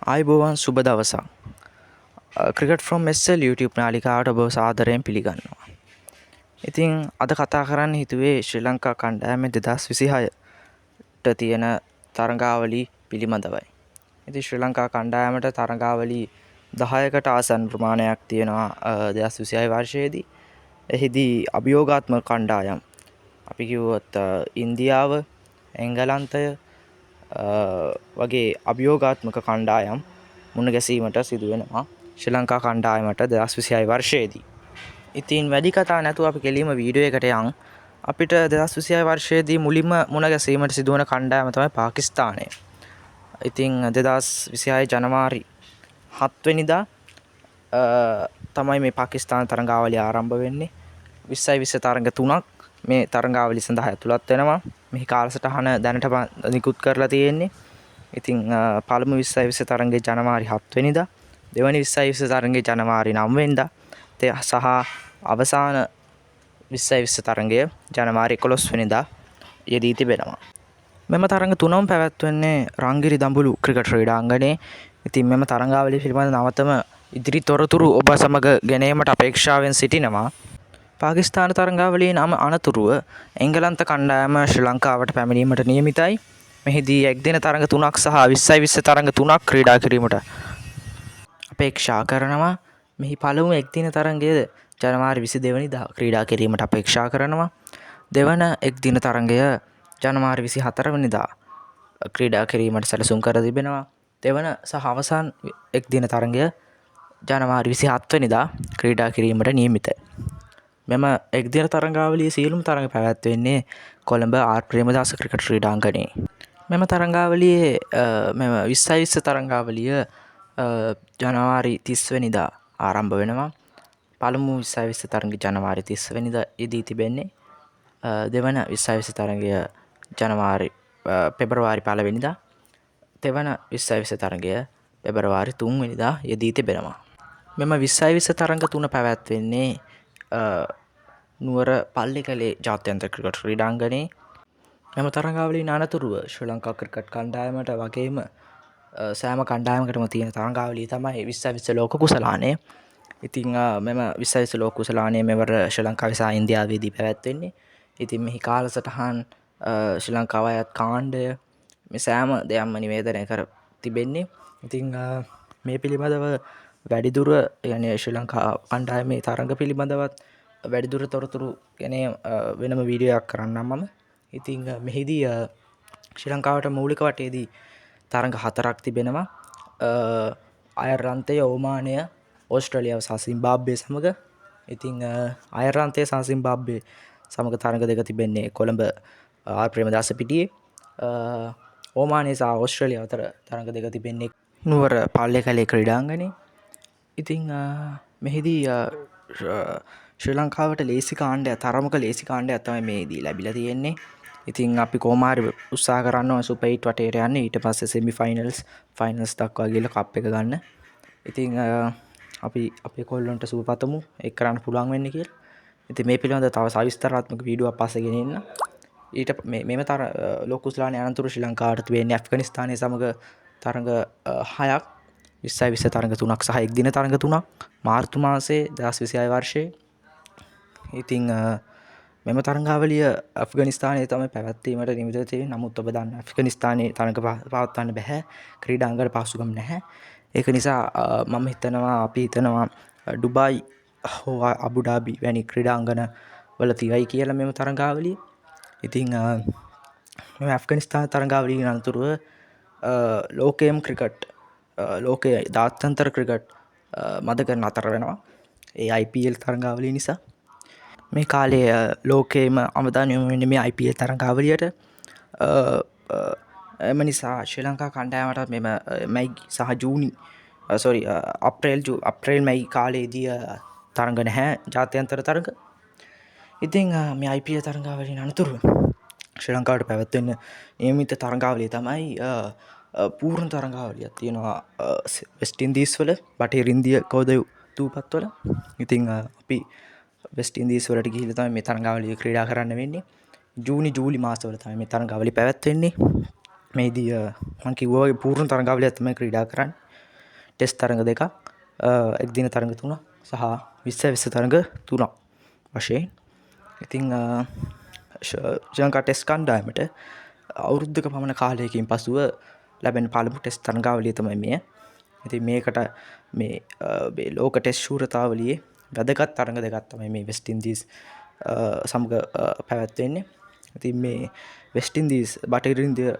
ආයිබෝවන් සුබ දවසක්. Cricket from SL YouTube නාලිකාවට ඔබ සාදරයෙන් පිළිගන්නවා. ඉතින් අද කතා කරන්න හිතුවේ ශ්‍රී ලංකා කණ්ඩායමේ 2026ට තියෙන තරඟාවලි පිළිබඳවයි. ඉතින් ශ්‍රී ලංකා කණ්ඩායමට තරඟාවලි 10කට ආසන්න ප්‍රමාණයක් තියෙනවා 2026 වර්ෂයේදී. එහිදී අභියෝගාත්මක කණ්ඩායම් අපි කිව්වොත් ඉන්දියාව, එංගලන්තය වගේ අභියෝගාත්මක කණ්ඩායම් මුණ ගැසීමට සිදුවෙනවා ශ්‍රී ලංකා කණ්ඩායමට 2026 වර්ෂයේදී. ඉතින් වැඩි කතා නැතුව අපි කෙලින්ම වීඩියෝ එකට යන්. අපිට 2026 වර්ෂයේදී මුලින්ම මුණ ගැසීමට සිදුවන කණ්ඩායම තමයි පාකිස්තානය. ඉතින් 2026 ජනවාරි 7 වෙනිදා තමයි මේ පාකිස්තාන තරඟාවලිය ආරම්භ වෙන්නේ. 2020 තරඟ 3ක් මේ තරඟාවලිය සඳහා ඇතුළත් වෙනවා. මෙහි කාලසටහන දැනට නිකුත් කරලා තියෙන්නේ. ඉතින් පළමු 2020 තරඟේ ජනවාරි 7 වෙනිදා, දෙවැනි 2020 තරඟේ ජනවාරි 9 වෙනිදා සහ අවසාන 2020 තරඟය ජනවාරි 11 වෙනිදා යෙදී තිබෙනවා. මෙම තරඟ තුනම පැවැත්වෙන්නේ රංගිරි දඹුලු ක්‍රිකට් ක්‍රීඩාංගණයේ. ඉතින් මෙම තරඟාවලිය පිළිබඳ නවතම ඉදිරි තොරතුරු ඔබ සමග ගෙනීමට අපේක්ෂාවෙන් සිටිනවා. පාකිස්තාන තරඟාවලියෙන් අනතුරුව එංගලන්ත කණ්ඩායම ශ්‍රී ලංකාවට පැමිණීමට නියමිතයි. මෙහිදී එක්දින තරඟ 3ක් සහ 2020 තරඟ 3ක් ක්‍රීඩා කිරීමට අපේක්ෂා කරනවා. මෙහි පළමු එක්දින තරඟය ජනවාරි 22 වෙනිදා ක්‍රීඩා කිරීමට අපේක්ෂා කරනවා. දෙවන එක්දින තරඟය ජනවාරි 24 වෙනිදා ක්‍රීඩා කිරීමට සැලසුම් කර තිබෙනවා. දෙවන සහ අවසාන එක්දින තරඟය ජනවාරි 27 වෙනිදා ක්‍රීඩා කිරීමට නියමිතයි. මෙම එක්දින තරඟාවලියේ සියලුම තරඟ පැවැත්වෙන්නේ කොළඹ ආර් ප්‍රේමදාස ක්‍රිකට් ක්‍රීඩාංගණයේ. මෙම තරඟාවලියේ මෙම 2020 තරඟාවලිය ජනවාරි 30 වෙනිදා ආරම්භ වෙනවා. පළමු 2020 තරඟය ජනවාරි 30 වෙනිදා යෙදී තිබෙන්නේ. දෙවන 2020 තරඟය පෙබරවාරි 1 වෙනිදා. තෙවන 2020 තරඟය පෙබරවාරි 3 වෙනිදා යෙදී තිබෙනවා. මෙම 2020 තරඟ තුන පැවැත්වෙන්නේ නුවර පල්ලිකලේ ජාත්‍යන්තර ක්‍රිකට් ක්‍රීඩාංගණයේ. මෙම තරඟාවලියෙන් අනතුරුව ශ්‍රී ලංකා ක්‍රිකට් කණ්ඩායමට වගේම සෑම කණ්ඩායමකටම තියෙන තරඟාවලිය තමයි 2020 ලෝක කුසලානය. ඉතින් මෙම 2020 ලෝක කුසලානය මෙවර ශ්‍රී ලංකාවේ සහ ඉන්දියාවේදී පැවැත්වෙන්නේ. ඉතින් මෙහි කාලසටහන් ශ්‍රී ලංකාව අයත් කාණ්ඩය මේ සෑම දෙයක්ම නිවේදනය කර තිබෙන්නේ. ඉතින් මේ පිළිබඳව වැඩිදුර යන්නේ ශ්‍රී ලංකා කණ්ඩායමේ තරඟ පිළිබඳවත් වැඩිදුර තොරතුරු ගැන වෙනම වීඩියෝයක් කරන්නම් මම. ඉතින් මෙහිදී ශ්‍රී ලංකාවට මූලික වටයේදී තරඟ 4ක් තිබෙනවා. අයර්ලන්තය, ඕමානය, ඕස්ට්‍රේලියාව සහ සිම්බාබ්වේ සමග. ඉතින් අයර්ලන්තය සහ සිම්බාබ්වේ සමග තරඟ දෙක තිබෙන්නේ කොළඹ ආර් ප්‍රේමදාස පිටියේ. ඕමානය සහ ඕස්ට්‍රේලියාව අතර තරඟ දෙක තිබෙන්නේ නුවර පල්ලේකැලේ ක්‍රීඩාංගණයේ. ඉතින් මෙහිදී ශ්‍රී ලංකාවට ලේසි කාණ්ඩයක්, තරමක ලේසි කාණ්ඩයක් තමයි මේදී ලැබිලා තියෙන්නේ. ඉතින් අපි කොහොම හරි උත්සාහ කරනවා සුපර් 8 වටේට යන්න. ඊට පස්සේ සෙමි ෆයිනල්ස් දක්වා ගිහලා කප් එක ගන්න. ඉතින් අපි අපේ කොල්ලොන්ට සුබ පතමු ඒක කරන්න පුළුවන් වෙන්න කියලා. ඉතින් මේ පිළිබඳව තව සවිස්තරාත්මක වීඩියෝවක් පස්සේ ගෙනෙන්න. ඊට මෙම ලෝක කුසලානයේ අනතුරු ශ්‍රී ලංකාවට තිබෙන්නේ ඇෆ්ගනිස්තානය සමග තරඟ 6ක්, 2020 තරඟ 3ක් සහ එක්දින තරඟ 3ක් මාර්තු මාසයේ 2026 වර්ෂයේ. ඉතින් මෙම තරඟාවලිය ඇෆ්ගනිස්තානයේ තමයි පැවැත්වීමට නියමිතව තියෙන්නේ. නමුත් ඔබ දන්න ඇෆ්ගනිස්තානයේ තරඟ පවත්වන්න බැහැ. ක්‍රීඩාංගන පහසුකම් නැහැ. ඒක නිසා අපි හිතනවා ඩුබායි හෝ අබුඩාබි වැනි ක්‍රීඩාංගන වල තියයි කියලා මෙම තරඟාවලිය. ඉතින් මෙම ඇෆ්ගනිස්තාන තරඟාවලියෙන් අනතුරුව ලෝකයේ ජාත්‍යන්තර ක්‍රිකට් මද කරන අතර වෙනවා. ඒ IPL තරඟාවලිය නිසා. මේ කාලේ ලෝකයේම අවධානය යොමු වෙන්නේ මේ IPL තරඟාවලියට. එම නිසා ශ්‍රී ලංකා කණ්ඩායමට මෙම මැයි සහ අප්‍රේල් මැයි කාලයේදී තරඟ නැහැ, ජාත්‍යන්තර තරඟ. ඉතින් මේ IPL තරඟාවලියෙන් අනතුරුව ශ්‍රී ලංකාවට පැවැත්වෙන නියමිත තරඟාවලිය තමයි පූර්ණ තරඟාවලියක් තියෙනවා වෙස්ට් ඉන්දීස් වල, බටහිර ඉන්දිය කෝදයු තූපත්වල. ඉතින් අපි වෙස්ට් ඉන්දීස් වලට ගිහිල්ලා තමයි මේ තරඟාවලිය ක්‍රීඩා කරන්න වෙන්නේ. ජූලි මාසවල තමයි මේ තරඟාවලිය පැවැත්වෙන්නේ. මේදී මම කිව්වා වගේ පූර්ණ තරඟාවලියක් තමයි ක්‍රීඩා කරන්නේ. ටෙස්ට් තරඟ 2ක්, එක්දින තරඟ 3ක් සහ 20 තරඟ 3ක් වශයෙන්. ඉතින් ශ්‍රී ලංකා ටෙස්ට් කණ්ඩායමට අවුරුද්දක පමණ කාලයකින් පසුව ලැබෙන පළමු ටෙස්ට් තරඟාවලිය තමයි මෙය. ඉතින් මේකට මේ ලෝක ටෙස්ට් ශූරතාවලියේ වැදගත් තරඟ 2ක් තමයි මේ වෙස්ට් ඉන්දීස් සමග පැවැත්වෙන්නේ. ඉතින් මේ වෙස්ට් ඉන්දීස් බටහිර ඉන්දිය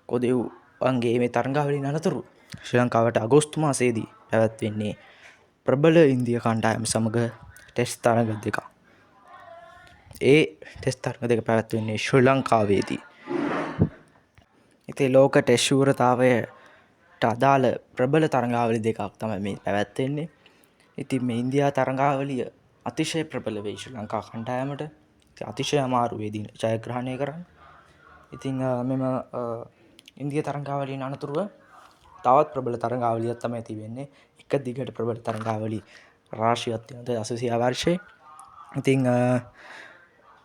කොදෙව්වන්ගේ මේ තරඟාවලින් අනතුරු ශ්‍රී ලංකාවට අගෝස්තු මාසයේදී පැවැත්වෙන්නේ ප්‍රබල ඉන්දිය කණ්ඩායම සමග ටෙස්ට් තරඟ 2ක්. ඒ ටෙස්ට් තරඟ 2 පැවැත්වෙන්නේ ශ්‍රී ලංකාවේදී. ඉතින් ලෝක ටෙස්ට් ශූරතාවයට අදාළ ප්‍රබල තරඟාවලි 2ක් තමයි මේ පැවැත්වෙන්නේ. ඉතින් මේ ඉන්දියා තරඟාවලිය අතිශය ප්‍රබල වෙයි ශ්‍රී ලංකා කණ්ඩායමට. ඉතින් අතිශය අමාරු වේදී ජයග්‍රහණය කරන්න. ඉතින් මෙම ඉන්දියා තරඟාවලියෙන් අනතුරුව තවත් ප්‍රබල තරඟාවලියක් තමයි තිබෙන්නේ. එක දිගට ප්‍රබල තරඟාවලි රාශියක් තියෙනවා 2020 වර්ෂයේ. ඉතින්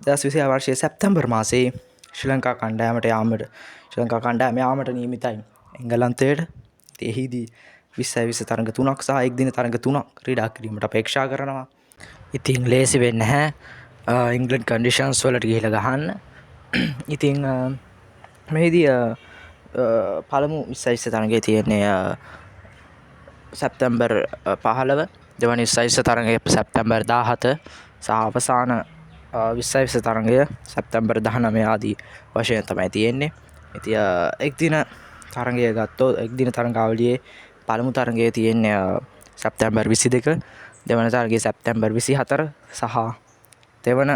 2020 වර්ෂයේ සැප්තැම්බර් මාසයේ ශ්‍රී ලංකා කණ්ඩායමට යාමට නියමිතයි එංගලන්තයට. ඉතින් එහිදී 20 තරඟ 3ක් සහ එක්දින තරඟ 3ක් ක්‍රීඩා කිරීමට අපේක්ෂා කරනවා. ඉතින් ලේසි වෙන්නේ නැහැ ඉංග්ලන්ඩ් කන්ඩිෂන්ස් වලට ගිහිලා ගහන්න. ඉතින් මෙහිදී පළමු 20 තරඟයේ තියෙන්නේ සැප්තැම්බර් 15, දෙවැනි 20 තරඟය සැප්තැම්බර් 17 සහ අවසාන 20 තරඟය සැප්තැම්බර් 19 ආදී වශයෙන් තමයි තියෙන්නේ. ඉතින් එක්දින තරඟය ගත්තොත් එක්දින තරඟාවලියේ පළමු තරඟය තියෙන්නේ සැප්තැම්බර් 22, දෙවන තරඟය සැප්තැම්බර් 24 සහ දෙවන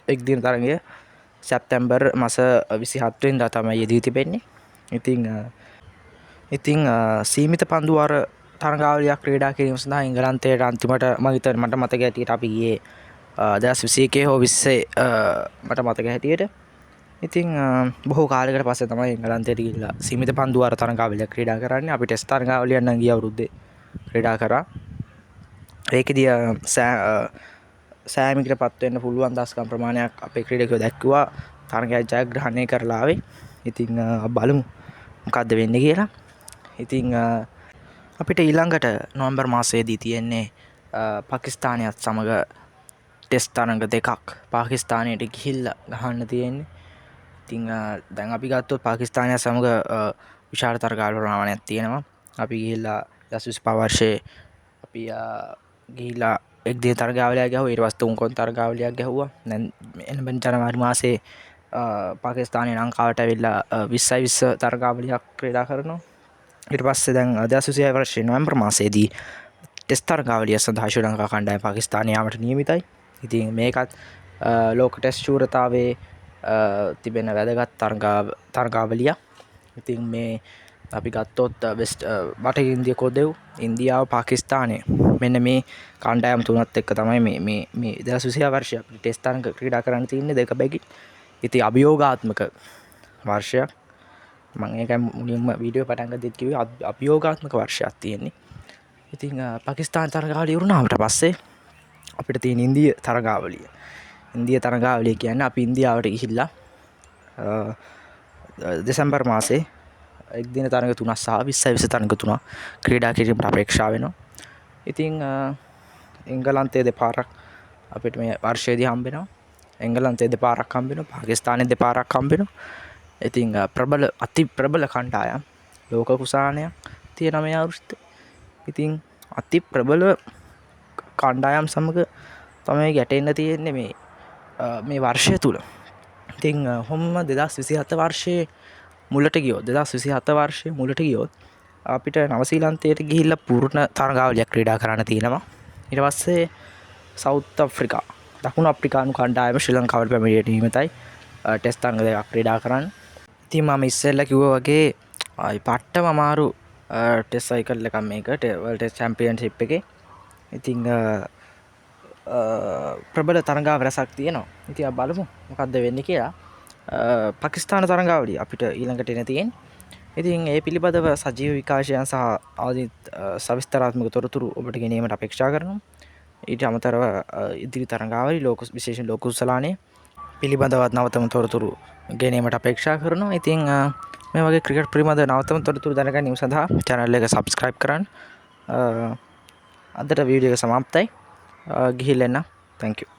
එක්දින තරඟය සැප්තැම්බර් මාස 27 වෙනිදා තමයි යෙදී තිබෙන්නේ. ඉතින් සීමිත පන්දු වාර තරඟාවලියක් ක්‍රීඩා කිරීම සඳහා එංගලන්තයට අන්තිමට මට මතක හැටියට අපි ගියේ 2021 හෝ 20 මට මතක හැටියට. ඉතින් බොහෝ කාලයකට පස්සේ තමයි එංගලන්තයට ගිහිල්ලා සීමිත පන්දු වාර තරඟාවලියක් ක්‍රීඩා කරන්නේ. අපි ටෙස්ට් තරඟාවලියක් නම් ගිය අවුරුද්දේ ක්‍රීඩා කරා. ඒකෙදී සෑමීකටපත් වෙන්න පුළුවන් දස්කම් ප්‍රමාණයක් අපේ ක්‍රීඩකයෝ දැක්වුවා තරඟයක් ජයග්‍රහණය කරලා ආවේ. ඉතින් බලමු මොකද්ද වෙන්නේ කියලා. ඉතින් අපිට ඊළඟට නොවැම්බර් මාසයේදී තියෙන්නේ පාකිස්තානයත් සමග ටෙස්ට් තරඟ 2ක් පාකිස්තානයට ගිහිල්ලා ගහන්න තියෙන්නේ. ඉතින් දැන් අපි ගත්තොත් පාකිස්තානය සමග විශාල තරඟාවලි ප්‍රමාණයක් තියෙනවා. අපි ගිහිල්ලා 2025 වර්ෂයේ අපි ගිහිල්ලා එක්දින තරඟාවලියක් ගැහුවා. ඊට පස්සේ තුන්කොන් තරඟාවලියක් ගැහුවා. දැන් එළඹෙන ජනවාරි මාසයේ පාකිස්තානය ලංකාවට ඇවිල්ලා 20 තරඟාවලියක් ක්‍රීඩා කරනවා. ඊට පස්සේ දැන් 2026 වර්ෂයේ නොවැම්බර් මාසයේදී ටෙස්ට් තරඟාවලිය සඳහා ශ්‍රී ලංකා කණ්ඩායම පාකිස්තානය යාමට නියමිතයි. ඉතින් මේකත් ලෝක ටෙස්ට් ශූරතාවයේ තිබෙන වැදගත් තරඟාවලියක්. ඉතින් මේ අපි ගත්තොත් බටහිර ඉන්දිය කොදෙව්, ඉන්දියාව, පාකිස්තානය මෙන්න මේ කණ්ඩායම් තුනත් එක්ක තමයි මේ 2020 වර්ෂයේ අපිට ටෙස්ට් තරඟ ක්‍රීඩා කරන්න තියෙන්නේ දෙක බැගින්. ඉතින් අභියෝගාත්මක වර්ෂයක්. මම ඒක මුලින්ම වීඩියෝ පටන් ගද්දිත් කිව්වේ අභියෝගාත්මක වර්ෂයක් තියෙන්නේ. ඉතින් පාකිස්තාන තරඟාවලිය ඉවරනාට පස්සේ අපිට තියෙන ඉන්දිය තරඟාවලිය. ඉන්දිය තරඟාවලිය කියන්නේ අපි ඉන්දියාවට ගිහිල්ලා දෙසැම්බර් මාසේ එක්දින තරඟ 3ක් සහ 20 තරඟ 3ක් ක්‍රීඩා කිරීමට අපේක්ෂා වෙනවා. ඉතින් එංගලන්තයේ දෙපාරක් අපිට මේ වර්ෂයේදී හම්බ වෙනවා. එංගලන්තයේ දෙපාරක් හම්බ වෙනවා. පාකිස්තානයේ දෙපාරක් හම්බ වෙනවා. ඉතින් අති ප්‍රබල කණ්ඩායම් ලෝක කුසානයක් තියෙනවා මේ අවුරුද්දේ. ඉතින් අති ප්‍රබල කණ්ඩායම් සමග තමයි ගැටෙන්න තියෙන්නේ මේ වර්ෂය තුල. ඉතින් කොහොම 2027 වර්ෂයේ මුලට ගියොත් අපිට නවසීලන්තයට ගිහිල්ලා පූර්ණ තරඟාවලියක් ක්‍රීඩා කරන්න තියෙනවා. ඊට පස්සේ සවුත් අප්‍රිකා, දකුණු අප්‍රිකානු කණ්ඩායම ශ්‍රී ලංකාවට පැමිණියට නියමිතයි ටෙස්ට් තරඟ 2ක් ක්‍රීඩා කරන්න. ඉතින් මම ඉස්සෙල්ලා කිව්වා වගේ පට්ටම අමාරු ටෙස්ට් සයිකල් එකක් මේක වර්ල්ඩ් ටෙස්ට් චැම්පියන්ෂිප් එකේ. ඉතින් ප්‍රබල තරඟාව රැසක් තියෙනවා. ඉතින් අපි බලමු මොකද්ද වෙන්නේ කියලා. පාකිස්තාන තරඟාවලිය අපිට ඊළඟට එන තියෙන්නේ. ඉතින් ඒ පිළිබඳව සජීව විකාශයන් සහ ආදී සවිස්තරාත්මක තොරතුරු ඔබට ගෙනීමට අපේක්ෂා කරනවා. ඊට අමතරව ඉදිරි තරඟාවලි විශේෂයෙන් ලෝක කුසලානය පිළිබඳවත් නවතම තොරතුරු ගෙනීමට අපේක්ෂා කරනවා. ඉතින් මේ වගේ ක්‍රිකට් පිළිබඳ නවතම තොරතුරු දැනගැනීම සඳහා channel එක subscribe කරන්න. අදට වීඩියෝ එක සමාප්තයි. ගිහිල්ලා එන්න. Thank you.